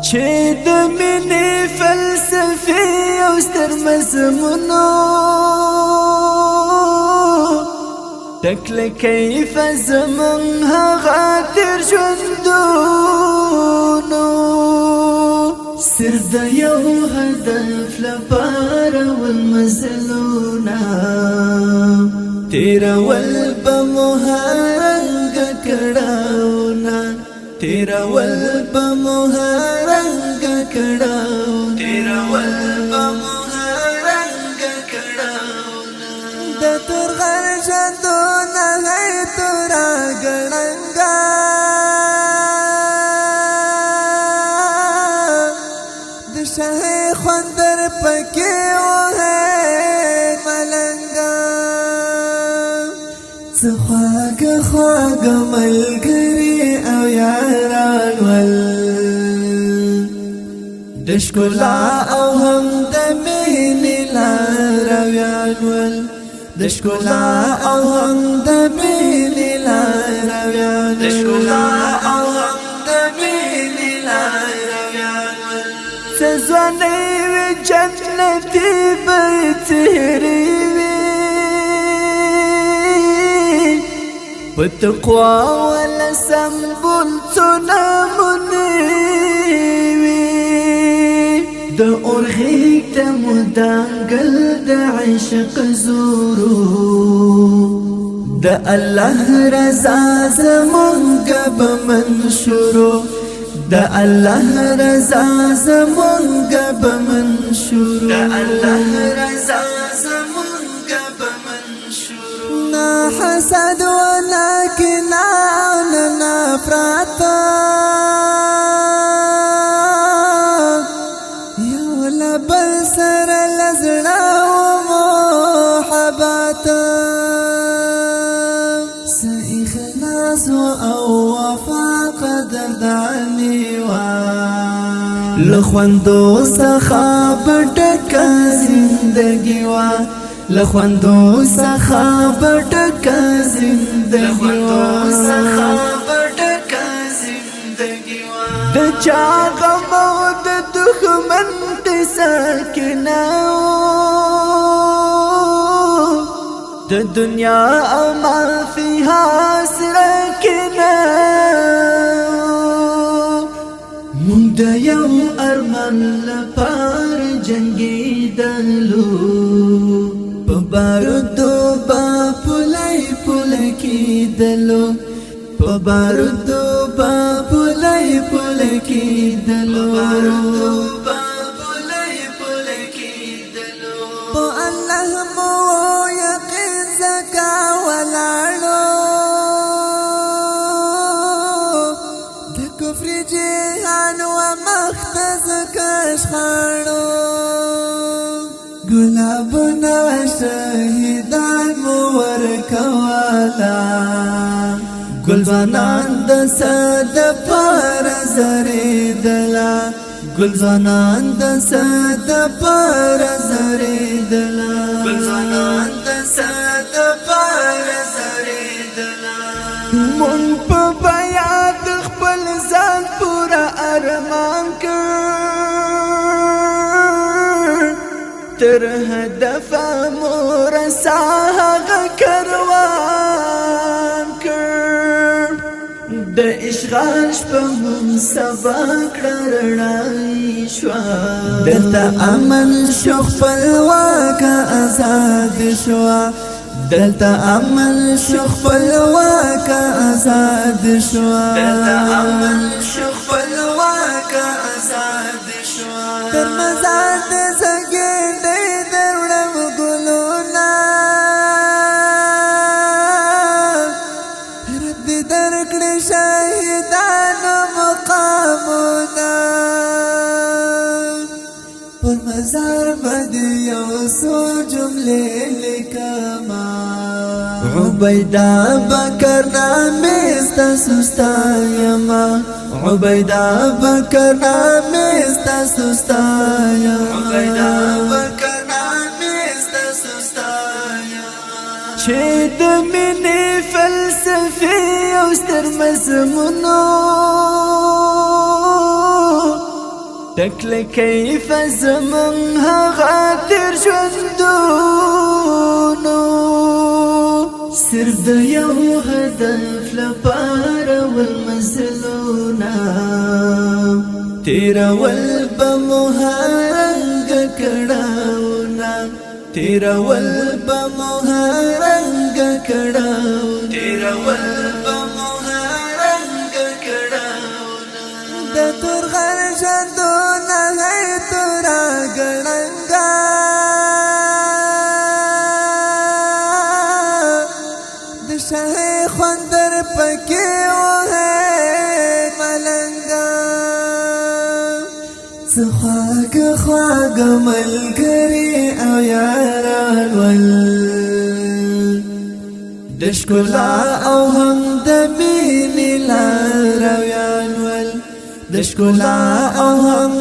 چې د مینې فلسفې او ستر مضمونو تکله کیف زمن هغه تر ژوندونو صرف د یو هدف لپاره والمزلونه تیرول به مو هرنګ کړهونه تیرول به مو هرنګ کړهونه تیرول به مو هرنګ کړهونه د تورغر ژوندونه هی تورا ګړنګا د شاهي خوندر پکې وه ملنګا څه خواږه خواږه ملګري او یاران ول د ښکلا او هم د مینې لارویان ول د ښکلا او هم د مینې لارویان د ښکلا او هم د مینې لارویان ول څه ځوانۍ وې جنتي به یې څېرې وې په تقوا ولا سمبول څو نامونې وې د اورغیږ ته مو دانګل د عشق زورو د الله رضا زمونږ به منشورو د الله رضا زمونږ به منشورو د الله رضا زمونږ به منشورو نه حسد ولا کینه نه نفرت یو له بل سره له زړه محبت څه اخلاص او وفا قدرداني وه له خوندو څخه به ډکه زندګي وه له خوندو څخه به ډکه زندګي وه د چا غم او د دښمن قصه کې نه د دنیا او ما فيها سره کې نه مونږ د یو ارمان لپاره جنګېدلو په بارودو به پولی پولی کېدلو په بارودو به پولی پولی کېدلو په الله مو یقین زکا ولاړو د کفر جهان و مختز کشخاړو ګلابونه شهیدان مو ورکوالا ګلزنان د صد پر زریدلا ګلزنان د صد پر زریدلا ګلزنان د صد پر زریدلا مون په بیا د خپل ځان پورا ارمان کړ تر هدف مور ساغه کروان کړ د اشغال شپه مون سبا کړړای شو دلته امن شو خپلواک آزاد شو دلته امن شو خپلواک آزاد شو دلته امن شو خپلواک آزاد شو تر مزار د زګېدې دروړم ګلونه رد درکړې شهیدانو مقامونه پر مزار باندې یو څو جملې لیکما عبیده بکر نامې ستاسو ستایما عبیده بکر نامې ستاسو ستایما عبیده بکر نامې ستاسو ستایما چې د مینې فلسفې او ستر مضمونو تکل کیف زمن هغه تیر ژوندونو صرف د یو هدف لپاره والمزلونه تیرول بمو هرنګ کړهونه تیرول بمو هرنګ کړهونه تیرول بمو هرنګ کړهونه د تورغر ژوندونه هی تورا ګړنګا د شاه خوندر پکې وه ملنګا خواږ خواږ ملګري او یاران ول د ښکلا او هم د مینې لارویان ول د ښکلا او هم